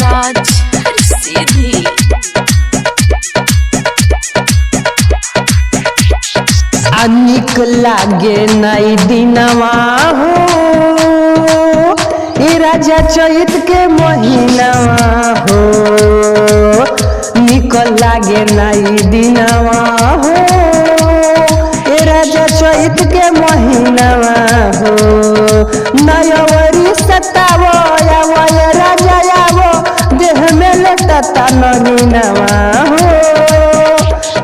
राज सीधी निक लागे नई दिनवा हो ई राजा चैत के महीनावा हो। निक लागे नई दिनवा हो ई राजा चैत के महीनावा हो। नयवरी सतावो आवो राजा आवो देह में लटता नगीनवा हो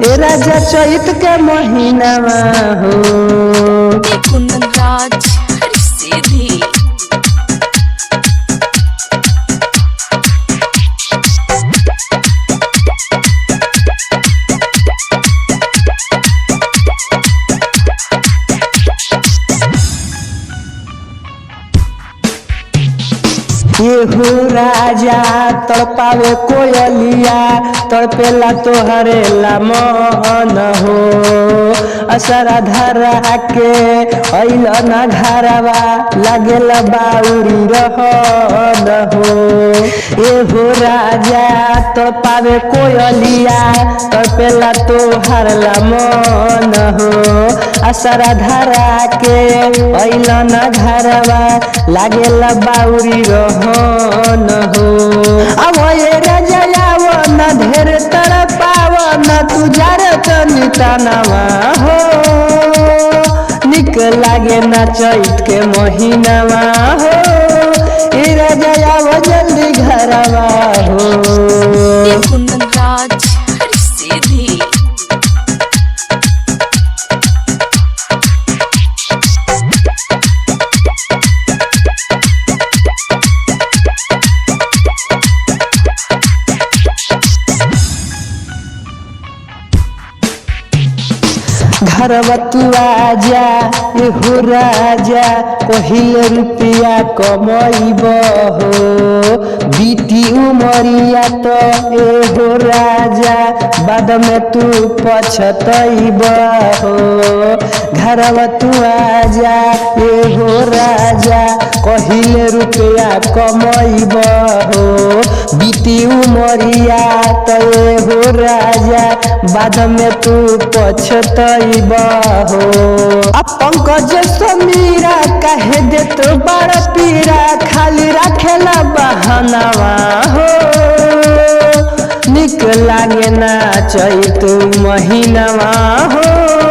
ए राजा चैत के महीनावा हो। कुंदन राज सीधी हो राजा तड़पावे कोयलिया तड़पेला तोहरे ला मन हो। असरा धरा के अइल न घरवा लागेला बाउरी रहन हो। हो राजा तड़पावे कोयलिया तड़पेला तोहर ला मन हो। असरा धरा के अइल न घरवा लागेला बाउरी रहन हो। अब ये राजा आव न ढेर तड़पाव न तुझार तनितनवा हो। निक लागे न चैत के महीनावा हो ए राजा आव जल्दी घरवा हो। कुंदन राज सीधी घरवा तू आजा हो राजा पहिले रुपया कमैब हो। बीती उमरिया तो हो राजा बाद में तू पछतैब हो। घरवा तू आजा हो राजा पहिले रुपया कमैब हो। बीती उमरिया तो हो राजा बाद में तू पछतैब हो। पंकज समीरा कहे दे तो बड़ा पीरा खाली रखेला बहनावा हो। निक लागे ना चैत महीनावा हो।